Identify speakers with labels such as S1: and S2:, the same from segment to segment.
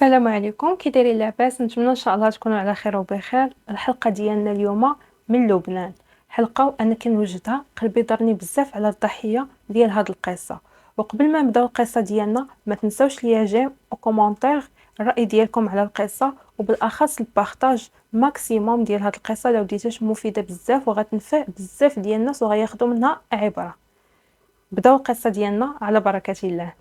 S1: السلام عليكم، كي دايرين لاباس؟ نتمنى ان شاء الله تكونوا على خير وبخير. الحلقه ديالنا اليوم من لبنان. حلقه انا كنوجدها قلبي ضرني بزاف على الضحيه ديال هاد القصه. وقبل ما نبداو القصه ديالنا ما تنساوش ليا جيم وكومونتير الراي ديالكم على القصه، وبالاخص البارطاج ماكسيموم ديال هاد القصه لو ديتاش مفيده بزاف وغتنفع بزاف ديال الناس وغياخذوا منها عبره. بداو القصه ديالنا على بركه الله.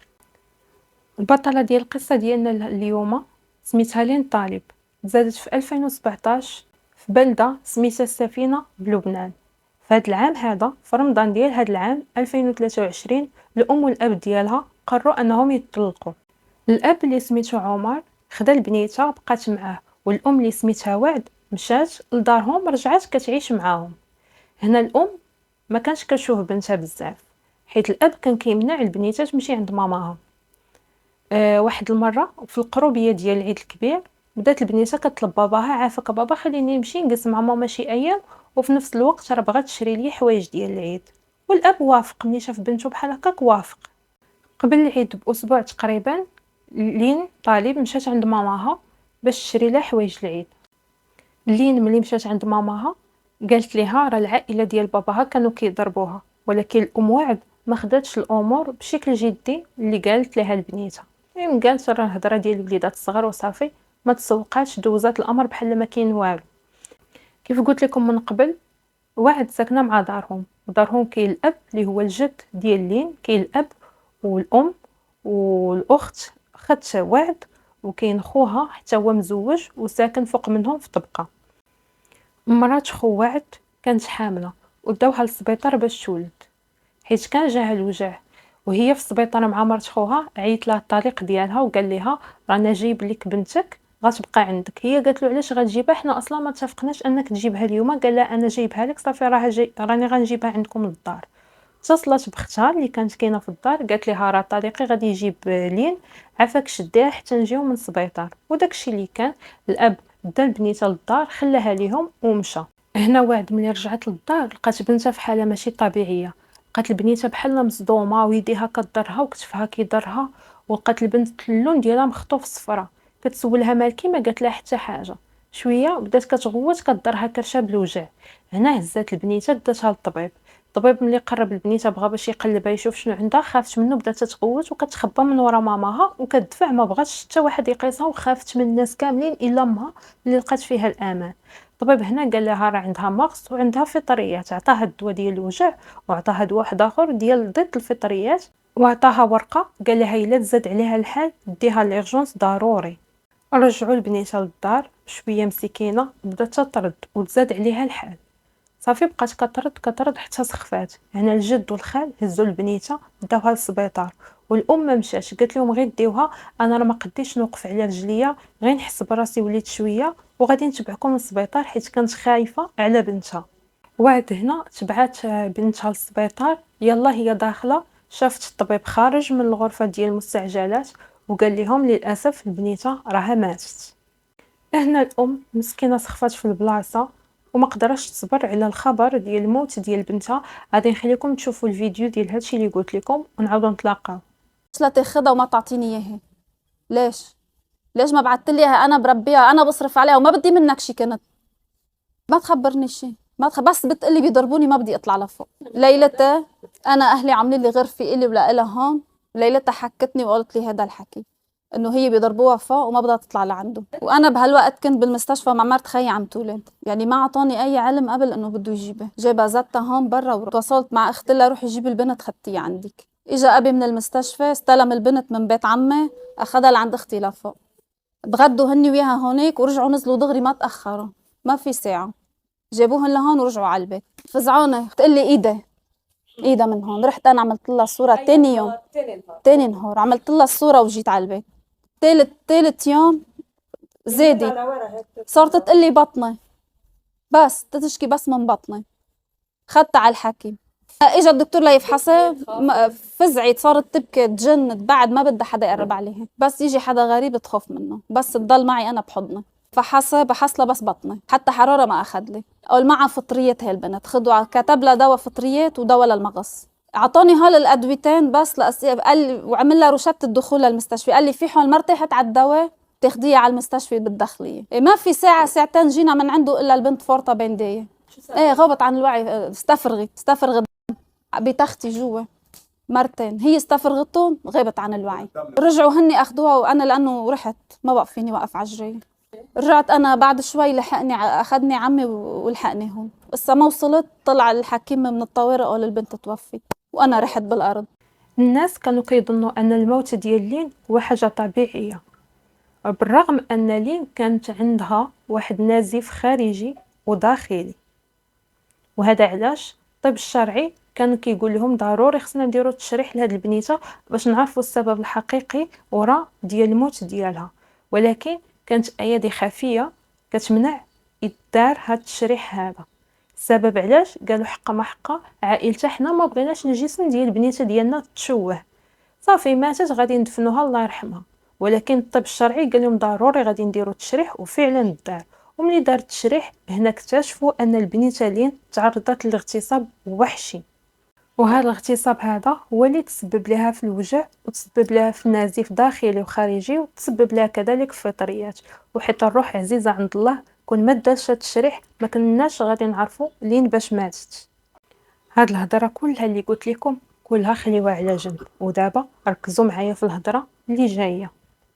S1: البطلة ديال القصة ديالنا اليوم سميتها لين طالب، تزادت في 2017 في بلدة سميتها السفينة بلبنان. في هاد العام هذا، في رمضان ديال هاد العام 2023، الأم والأب ديالها قرروا أنهم يطلقوا. الأب اللي سميتو عمر خدا البنيته بقات معاه، والأم اللي سميتها وعد مشات لدارهم، رجعت كتعيش معاهم. هنا الأم ما كانش كتشوف بنتها بزاف، حيت الأب كان كيمنع البنيته تمشي عند ماماها. واحد المره في القروبيه ديال العيد الكبير بدات البنيته كتطلب باباها: عافاك بابا خليني نمشي نجلس مع ماما شي ايام، وفي نفس الوقت راه بغات تشري لي حوايج ديال العيد. والاب وافق، ملي شاف بنته بحال هكاك وافق. قبل العيد باسبوع تقريبا لين طالب مشات عند ماماها باش تشري لها حوايج العيد. لين ملي مشات عند ماماها قالت ليها راه العائله ديال باباها كانوا كيضربوها، ولكن الام وعد ما خداتش الامور بشكل جدي اللي قالت لها البنيته. قالت راه الهضره ديال الوليدات الصغار وصافي، ما تسوقاتش، دوزات الامر بحال ما كاين والو. كيف قلت لكم من قبل، وعد ساكنه مع دارهم كاين الاب اللي هو الجد ديال لين، كاين الاب والام والاخت خدت وعد، وكاين خوها حتى هو مزوج وساكن فوق منهم في طبقه. مرات خو وعد كانت حامله وداوها للسبيطار باش تولد، حيت كان جاها الوجع. وهي في السبيطار مع مرت خوها عيط لها الطليق ديالها وقال لها رانا جايب لك بنتك غتبقى عندك. هي قالت له علاش غتجيبها، حنا اصلا ما اتفقناش انك تجيبها اليوم. قال لها انا جايبها لك صافي، راني غنجيبها عندكم للدار. اتصلت بختها اللي كانت كاينه في الدار، قالت لها راه طليقي غادي يجيب لين، عافاك شديها حتى نجيو من السبيطار. وداكشي اللي كان. الاب دا البنيته للدار، خلاها ليهم ومشى. هنا وعد ملي رجعت للدار لقات بنتها في حاله ماشي طبيعيه. لقات البنيته بحال مصدومه ويديها كضرها وكتفها كيضرها، ولقات البنت اللون ديالها مخطوف صفرة. كتسولها مالكي، ما قالت لها حتى حاجه. شويه بدات كتغوت كضرها كرشه بالوجع. هنا هزات البنيته داتها للطبيب. الطبيب ملي قرب البنيته بغى باش يقلبها يشوف شنو عندها، خافت منه، بدات تغوت وكتخبى من ورا ماماها وكتدفع، ما بغاتش حتى واحد يقيسها، وخافت من الناس كاملين الا امها اللي لقات فيها الامان. الطبيب هنا قال لها راه عندها مغص وعندها فطريات، عطاها الدواء ديال الوجع وعطاها دواء واحد اخر ديال ضد الفطريات، وعطاها ورقه قال لها الا تزاد عليها الحال ديها ليرجونس ضروري. رجعوا البنيته للدار شويه مسكينه، بدات تطرد وتزاد عليها الحال. صافي بقات كطرد حتى سخفات. هنا الجد والخال هزوا البنيته داوها للسبيطار، والام ما مشاش، قالت لهم غير ديوها، انا راه ما قديتش نوقف على رجليا، غير نحس براسي وليت شويه وغادي نتبعكم للسبيطار، حيت كانت خايفه على بنتها. وعد هنا تبعات بنتها للسبيطار. يلا هي داخله شافت الطبيب خارج من الغرفه ديال المستعجلات وقال لهم للاسف البنيته راها ماتت. هنا الام مسكينه سخفات في البلاصه وما قدرش تصبر على الخبر ديال الموت ديال بنتها. غادي نخليكم تشوفوا الفيديو ديال هادشي اللي قلت لكم ونعاودوا نتلاقاو.
S2: لا تاخدها وما تعطيني اياها. ليش ما بعثت لي اياها؟ انا بربيها، انا بصرف عليها وما بدي منك شي. كنت ما تخبرني شي، بس بتقلي بيضربوني ما بدي اطلع لفوق. ليلتها انا اهلي عاملين لي غرفه الي ولا لها هون. ليلتها حكتني وقالت لي هذا الحكي، انه هي بيضربوها فوق وما بدها تطلع لعنده. وانا بهالوقت كنت بالمستشفى مع مرت خيي عم تولد، يعني ما اعطاني اي علم قبل انه بده يجيبها. جابها زتها هون برا، وتواصلت مع اخت لها روحي جيبي البنت خدتيها عندك. اجى ابي من المستشفى استلم البنت من بيت عمي، اخذها لعند اختي لفوق. تغدوا هني وياها هونيك ورجعوا نزلوا دغري، ما تاخروا، ما في ساعه. جابوهن لهون ورجعوا على البيت. فزعونة بتقول لي ايدها من هون. رحت انا عملت لها صوره تاني يوم، تاني نهار عملت لها الصوره وجيت على البيت. ثالث يوم زادت، صارت تقول لي بطني، بس تشكي بس من بطني. خدتها على الحكيم، اجى الدكتور ليفحصها، فزعت، صارت تبكي، تجنت، بعد ما بدها حدا يقرب عليها، بس يجي حدا غريب تخاف منه، بس تضل معي انا بحضني. بحص لها بس بطني، حتى حراره ما اخذ لي. قال معها فطريات هي البنت، خدوا، كتب لها دواء فطريات ودواء للمغص. اعطاني هول الادويتين بس قال لي، وعمل لها روشته الدخول للمستشفى. قال لي في حال ما ارتحت على الدواء تاخديها على المستشفى بالداخلية. ما في ساعة ساعتين جينا من عنده إلا البنت فورطة بندية. غابت عن الوعي، استفرغت بتختي جوا مرتين، هي استفرغتهم غابت عن الوعي. رجعوا هني أخدوها وأنا لأنه رحت ما بقى فيني وقف عجري. رجعت أنا بعد شوي لحقني أخدني عمي ولحقني هون. بس ما وصلت طلع الحكيم من الطوارئ قال البنت توفت وأنا رحت بالأرض.
S1: الناس كانوا كيظنوا أن الموت ديال لين هو حاجة طبيعية، بالرغم أن لين كانت عندها واحد نزيف خارجي وداخلي، وهذا علاش الطب الشرعي كان كيقول لهم ضروري خصنا نديرو تشريح لهاد البنيته باش نعرفوا السبب الحقيقي وراء ديال الموت ديالها. ولكن كانت ايادي خفيه كتمنع يدار هاد التشريح هذا. السبب علاش قالوا حقا ما حقا عائلتها حنا ما بغيناش الجسم ديال البنيته ديالنا تشوه، صافي ماتت غادي ندفنوها الله يرحمها. ولكن الطب الشرعي قال لهم ضروري غادي نديرو التشريح، وفعلا دار. وملي دار التشريح هنا اكتشفوا ان البنيته لين تعرضت لاغتصاب وحشي، وهذا الاغتصاب هذا هو اللي تسبب لها في الوجع وتسبب لها في نزيف داخلي وخارجي وتسبب لها كذلك في فطريات. وحتى الروح عزيزه عند الله كون ما دارش التشريح ما كناش غادي نعرفوا لين باش ماتت. هاد الهضره كلها اللي قلت لكم كلها خليوها على جنب، ودابا ركزوا معايا في الهضره اللي جايه.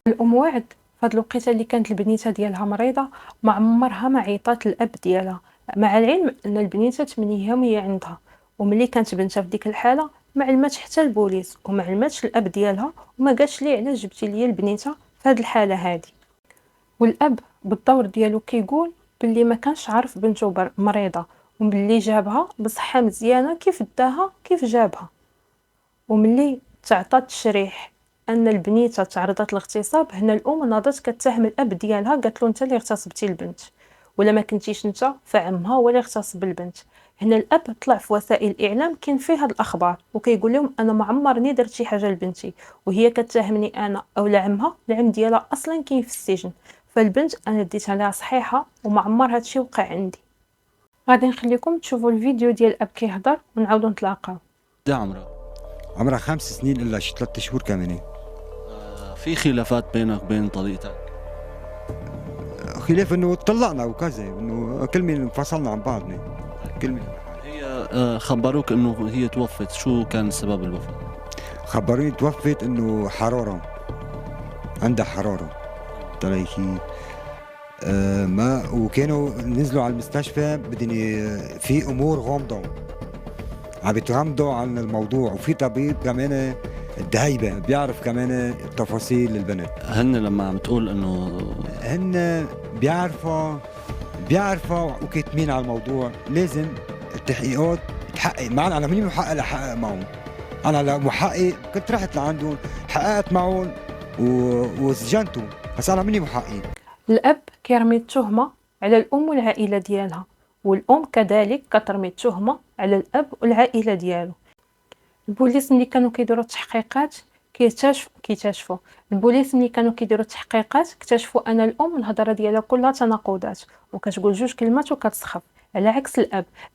S1: الام وعد فهاد الوقيته اللي كانت البنيته ديالها مريضه ما عمرها ما عيطات الاب ديالها، مع العلم ان البنيته 8 ايام هي عندها. وملي كانت بنتها في ديك الحاله ما علماتش حتى البوليس وما علماتش الاب ديالها وما قالش ليه علاش جبتي لي البنيته في هاد الحاله هادي. والاب بالدور ديالو كيقول باللي ما كانش عارف بنته مريضه وباللي جابها بصحه مزيانه كيف داها كيف جابها. وملي تعطى التشريح ان البنيته تعرضت لاغتصاب، هنا الام ناضت كتهم الاب ديالها، قالت له انت اللي اغتصبتي البنت، ولا ما كنتيش انت فعمها هو اللي اغتصب البنت. هنا الاب طلع في وسائل الاعلام كاين فيه هاد الاخبار وكيقول لهم انا ما عمرني درت شي حاجه لبنتي، وهي كتهمني انا او عمها. العم ديالها اصلا كاين في السجن، فالبنت انا ديتها لها صحيحه وما عمر هادشي وقع عندي. غادي نخليكم تشوفوا الفيديو ديال الاب كيهضر ونعاودوا نتلاقاو.
S3: عمرها 5 سنين الا شي 3 شهور كمان.
S4: في خلافات بينك وبين طليقتك؟
S3: خلاف انه طلقنا وكذا، انه كل مين انفصلنا عن بعضنا كل مين.
S4: هي خبروك انه هي توفت، شو كان سبب الوفاة؟
S3: خبروني توفت انه حراره، عندها حراره طلعتي ما، وكانوا نزلوا على المستشفى بدهم في امور غامضه عم بيتغمضوا عن الموضوع، وفي طبيب كمان الدهيبه بيعرف كمان تفاصيل البنت.
S4: هن لما عم تقول انه
S3: هن بيعرفوا وكاتمين على الموضوع، لازم التحقيقات تحقق معنا. انا ماني محقق لحقق معهم، انا محقق كنت رحت لعندهم حققت معهم وسجنتهم، بس انا ماني محقق.
S1: الاب كيرمي التهمه على الام والعائله ديالها، والام كذلك كترمي التهمه على الاب والعائله ديالو. البوليس ملي كانوا كيديروا التحقيقات كيكتشفوا البوليس ملي كانوا كيديروا التحقيقات اكتشفوا ان الام الهضره ديالها كلها تناقضات وكتقول جوج كلمات وكتسخف، على عكس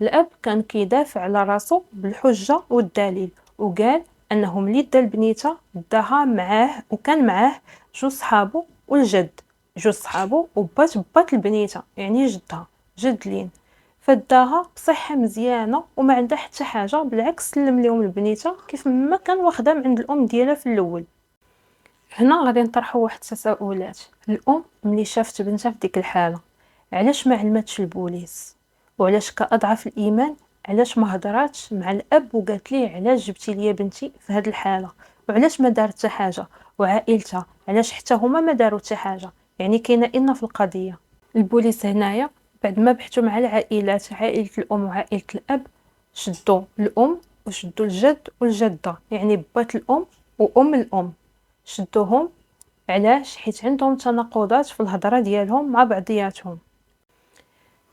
S1: الاب كان كيدافع على راسو بالحجه والدليل، وقال انه ملي دا البنيته داها معاه وكان معاه جوج صحابو والجد، جوج صحابو وبات البنيته يعني جدها جد لين، فداها بصحه مزيانه وما عندها حتى حاجه، بالعكس سلم لهم البنيته كيف ما كان واخدها من عند الام ديالها في الاول. هنا غادي نطرحوا واحد التساؤلات. الام ملي شافت بنتها في ديك الحاله علاش ما علمتش البوليس؟ وعلاش كاضعف الايمان علاش ما هضراتش مع الاب وقالت ليه علاش جبتي لي بنتي في هذه الحاله؟ وعلاش ما دارت حتى حاجه؟ وعائلتها علاش حتى هما ما داروا حتى حاجه؟ يعني كاينه ان في القضيه. البوليس هنايا بعد ما بحثوا مع العائلات، عائله الام وعائله الاب، شدوا الام وشدوا الجد والجده، يعني بات الام وام الام شدوهم. علاش؟ حيت عندهم تناقضات في الهضره ديالهم مع بعضياتهم.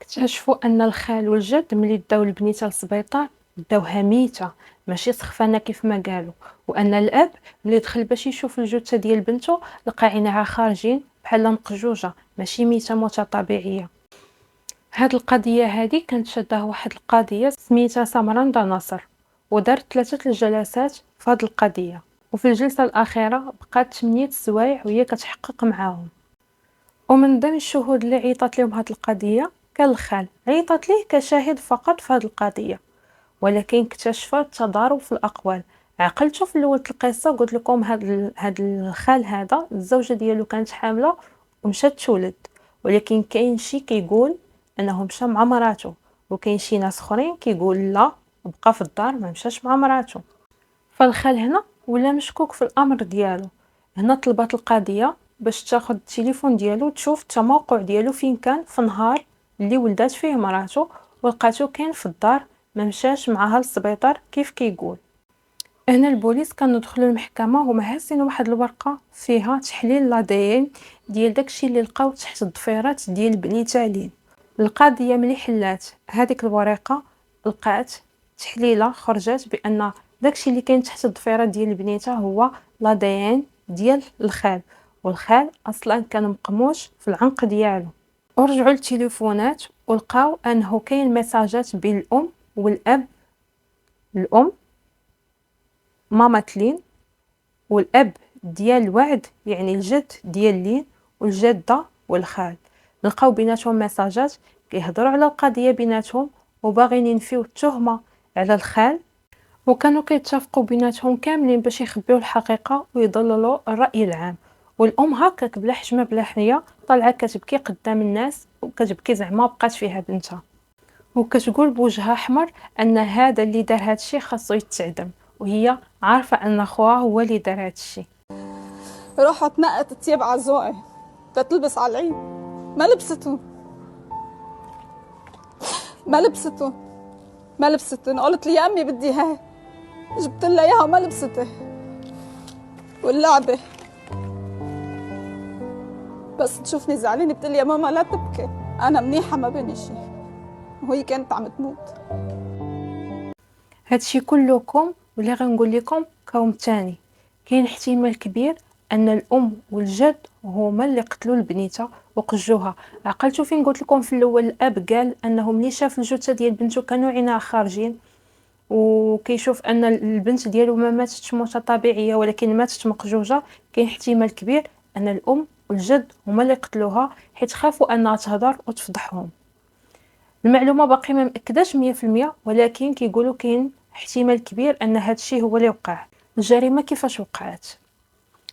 S1: اكتشفوا ان الخال والجد ملي داو البنيته للسبيطار داوها ميته ماشي سخفانه كيف ما قالوا، وان الاب ملي دخل باش يشوف الجثه ديال بنته لقى عينها خارجين بحال مقجوجه ماشي ميته موته طبيعيه. هاد القضيه هادي كانت شدها واحد القضيه سميتها سمران نصر، ودارت 3 الجلسات في هاد القضيه، وفي الجلسه الاخيره بقات 8 سوايع وهي كتحقق معاهم. ومن ضمن الشهود اللي عيطت لهم هاد القضية كان الخال، عيطت ليه كشاهد فقط في هاد القضية، ولكن اكتشفت تضارب في الأقوال. عقلتو في الأول القصة، قلت لكم هاد الخال هذا الزوجة ديالو كانت حاملة ومشات تولد، ولكن كاين شي كيقول انه مشى مع مراتو، وكاين شي ناس اخرين كيقول لا بقى في الدار ما مشاش مع مراتو. فالخال هنا ولا مشكوك في الامر ديالو. هنا طلبات القضيه باش تاخد التليفون ديالو تشوف التموقع ديالو فين كان في النهار اللي ولدات فيه مراتو، ولقاتو كاين في الدار ما مشاش معاها للسبيطار كيف كيقول. هنا البوليس كانوا دخلوا المحكمه هما هاسين واحد الورقه فيها تحليل لادين ديال داكشي اللي لقاو تحت الضفيرات ديال بنيته لين. القضيه ملي حلات هذيك الورقه لقات تحليله خرجت بان داكشي اللي كاين تحت الضفيرات ديال بنيته هو لادين ديال الخال، والخال اصلا كان مقموش في العنق ديالو. ورجعوا للتليفونات ولقاو انه كاين ميساجات بين الام والاب، الام ماما لين والاب ديال الوعد يعني الجد ديال لين والجده والخال. لقاو بيناتهم ميساجات كيهضروا على القضيه بيناتهم وباغيين ينفيو التهمه على الخال، وكانوا كيتفقوا بيناتهم كاملين باش يخبيو الحقيقه ويضللوا الراي العام. والام هكاك بلا حشمه بلا حنيه طالعه كتبكي قدام الناس وكتبكي زعما بقات فيها بنتها، وكتقول بوجهها احمر ان هذا اللي دار هادشي خاصو يتعدم، وهي عارفه ان خوها هو اللي دار هادشي.
S2: رحت نقت التياب على ذوقي تتلبس على العيد، ما لبستهم ما لبستهم ما لبستهم. قلت لي يا امي بدي هاي، جبت لها اياها وما لبستها. واللعبه بس تشوفني زعلانه بتقول لي يا ماما لا تبكي، انا منيحه ما بيني شيء، وهي كانت عم تموت.
S1: هادشي كلكم واللي غنقول لكم كوم تاني، كاين احتمال كبير ان الام والجد هما اللي قتلوا البنيته وقجوها. عقلتوا فين قلت لكم في الاول الاب قال انه ملي شاف الجثه ديال بنته كانوا عينها خارجين، وكيشوف ان البنت ديالو ما ماتتش موته طبيعيه ولكن ماتت مقجوجه. كاين احتمال كبير ان الام والجد هما اللي قتلوها حيت خافوا انها تهضر وتفضحهم. المعلومه باقي ما مأكداش 100%، ولكن كيقولوا كاين احتمال كبير ان هذا الشيء هو اللي وقع. الجريمه كيفاش وقعت؟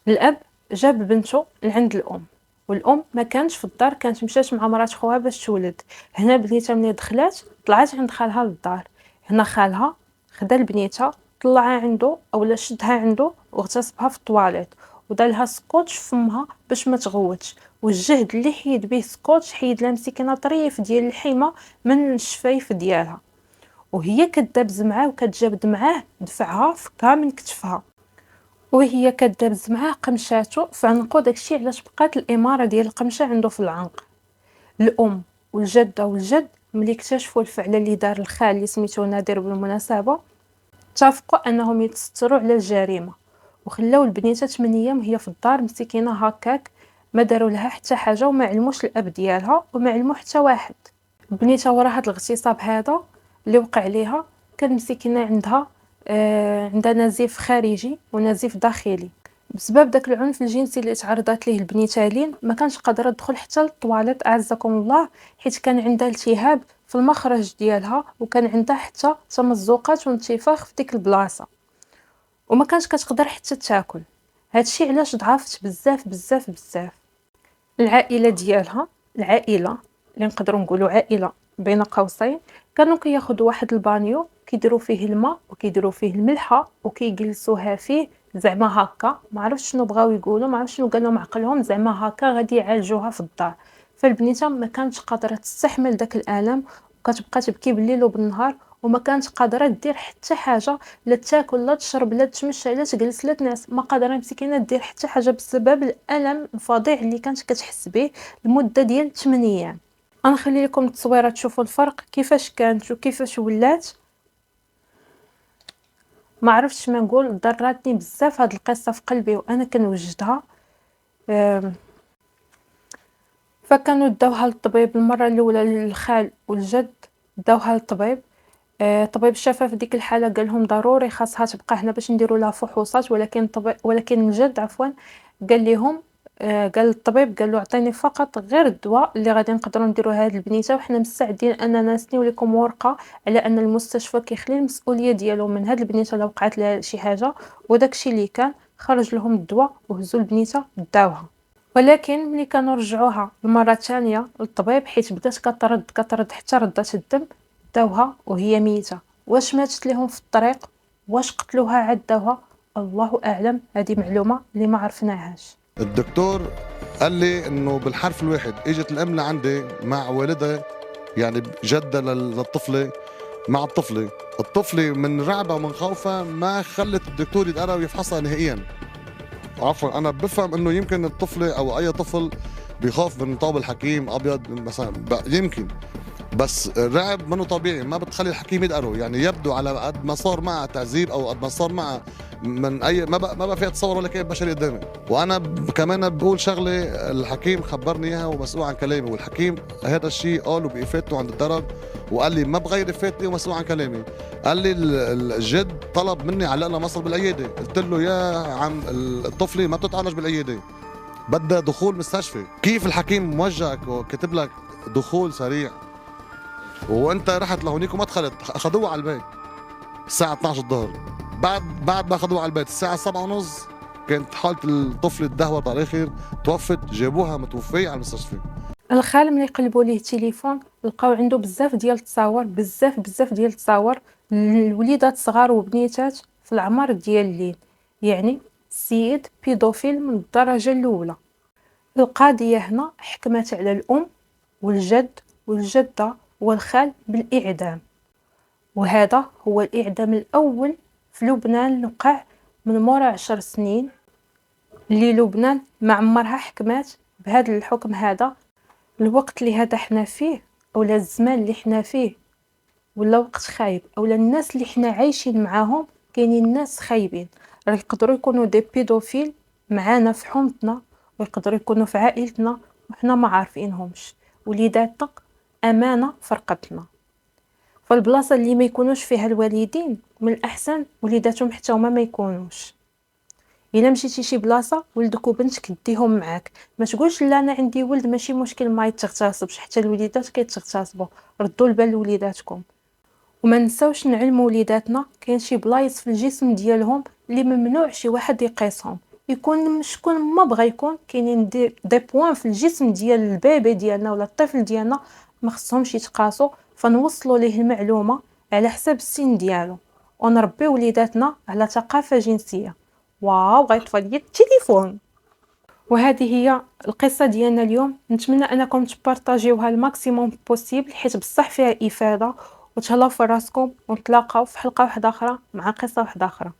S1: الاب جاب بنته لعند الام، والام ما كانش في الدار، كانت مشات مع مرات خوها باش تولد. هنا بنيتها ملي دخلات طلعت عند خالها للدار. هنا خالها خدا البنيته طلعها عنده اولا شدها عنده واغتصبها في الطواليت، ودارلها سكوتش في فمها باش ما تغوتش، والجهد اللي حيد به سكوتش حيد لها مسكينه طريف ديال الحيمه من الشفايف ديالها، وهي كدابز معاه وكتجبد معاه دفعها في كامل كتفها، وهي كدابز معاه قمشاتو في عنقو. داكشي علاش بقات الاماره ديال القمشه عنده في العنق. الام والجده والجد ملي اكتشفوا الفعل اللي دار الخال اللي سميتو نادر بالمناسبه اتفقوا انهم يتستروا على الجريمه، وخلاو البنيته 8 ايام هي في الدار مسكينه هكاك، ما داروا لها حتى حاجه وما علموش الاب ديالها وما علمو حتى واحد. البنيته ورا هذا الاغتصاب هذا اللي وقع عليها كان مسكينه عندها نزيف خارجي ونزيف داخلي بسبب داك العنف الجنسي اللي تعرضت ليه البنيته لين. ما كانش قادره تدخل حتى للطواليت اعزكم الله، حيت كان عندها التهاب في المخرج ديالها وكان عندها حتى تمزقات وانتفاخ في ديك البلاصه، وما كانش كتقدر حتى تاكل. هادشي علاش ضعفت بزاف بزاف بزاف. العائله ديالها، العائله اللي نقدروا نقولوا عائله بين قوسين، كانوا كياخذوا واحد البانيو كيديروا فيه الماء وكيديروا فيه الملحه وكيجلسوها فيه زعما هكا، ما عرفتش شنو بغاو يقولوا، ما عرفتش شنو قال لهم عقلهم، زعما هكا غادي يعالجوها في الدار. فالبنيته ما كانتش قادره تستحمل داك الالم وكتبقى تبكي بالليل وبالنهار، وما كانت قادره دير حتى حاجه، لا تاكل لا تشرب لا تمشى لا تجلس لا تنعس، ما قادره مسكينه دير حتى حاجه بسبب الالم الفظيع اللي كانت كتحس به لمده ديال 8 ايام. غنخلي لكم التصويره تشوفوا الفرق كيفاش كانت وكيفاش ولات. ما عرفتش ما نقول، ضراتني بزاف هاد القصه في قلبي وانا كنوجدها. فكانوا داوها للطبيب المره الاولى للخال والجد، داوها للطبيب. طبيب الشفاه في ديك الحاله قال لهم ضروري خاصها تبقى هنا باش نديروا لها فحوصات، ولكن الجد عفوا قال لهم قال الطبيب قال له عطيني فقط غير الدواء اللي غادي نقدروا نديروا هاد البنيته، وحنا مستعدين اننا نسنيو لكم ورقه على ان المستشفى كيخلي المسؤوليه ديالو من هاد البنيته لو وقعت لها شي حاجه. وداكشي اللي كان خرج لهم الدواء وهزوا البنيته داوها. ولكن ملي كانوا رجعوها المره الثانيه للطبيب حيت بدات كترد حتى ردات الدم، داوها وهي ميته. واش ماتت لهم في الطريق، واش قتلوها عاد داوها، الله اعلم. هذه معلومه اللي ما عرفناهاش.
S5: الدكتور قال لي انه بالحرف الواحد اجت الام لعندي مع والدها، يعني جدة للطفله مع الطفله من رعبها ومن خوفها ما خلت الدكتور يتقرب ويفحصها نهائيا. عفوا، انا بفهم انه يمكن الطفله او اي طفل بيخاف من طاب الحكيم ابيض مثلا، يمكن، بس الرعب منه طبيعي، ما بتخلي الحكيم يدقره. يعني يبدو على قد ما صار معه تعذيب او قد ما صار معه من اي ما بقى فيها تصور ولا كيف بشري قدامي. وانا كمان بقول شغله، الحكيم خبرني اياها ومسؤول عن كلامي، والحكيم هذا الشيء قاله بافادته عند الدرج، وقال لي ما بغير افادتي ومسؤول عن كلامي. قال لي الجد طلب مني علق لها مصر بالعياده، قلت له يا عم الطفله ما بتتعالج بالعياده، بدها دخول مستشفى. كيف الحكيم موجهك وكتب لك دخول سريع وانت رحت لهونيك وما دخلت؟ اخذوها على البيت الساعه 12 الظهر. بعد ما اخذوها على البيت الساعه 7:30 كانت حاله الطفل تدهورت على الاخر، توفت. جابوها متوفيه على المستشفى.
S1: الخال ملي قلبوا ليه التليفون لقاو عنده بزاف ديال التصاور، بزاف ديال التصاور الوليدات صغار وبنيتات في العمر ديال الليل. يعني السيد بيدوفيل من الدرجه الاولى. القضيه هنا حكمت على الام والجد والجده والخال بالاعدام، وهذا هو الاعدام الاول في لبنان وقع من مورا 10 سنين، اللي لبنان ما عمرها حكمات بهذا الحكم هذا. الوقت اللي هذا حنا فيه اولا الزمان اللي حنا فيه ولا وقت خايب، اولا الناس اللي حنا عايشين معاهم كاينين ناس خايبين. راه يقدروا يكونوا دي بيدوفيل معانا في حومتنا، ويقدروا يكونوا في عائلتنا وحنا ما عارفينهمش. وليداتنا امانه فرقتنا. فالبلاصه اللي ما يكونوش فيها الوالدين من الاحسن وليداتهم حتى هما ما يكونوش. الا مشيتي شي بلاصه ولدك وبنتك ديهم معاك، ما تقولش لا انا عندي ولد ماشي مشكل ما يتغتصبش، حتى الوليدات كيتغتصبوا. ردوا البال لوليداتكم. وما نساوش نعلموا وليداتنا كاين شي بلايص في الجسم ديالهم اللي ممنوع شي واحد يقيسهم. يكون شكون ما بغى يكون، كاينين دي بوين في الجسم ديال البيبي ديالنا ولا الطفل ديالنا ما خصهمش يتقاسوا. فنوصلوا ليه المعلومه على حساب السن ديالو، ونربي وليداتنا على ثقافه جنسيه. واو غيطفى لي التليفون. وهذه هي القصه ديالنا اليوم. نتمنى انكم تبارطاجيوها الماكسيموم بوسيبل حيت بصح فيها افاده. وتهلاو في راسكم، ونتلاقاو في حلقه واحده اخرى مع قصه واحده اخرى.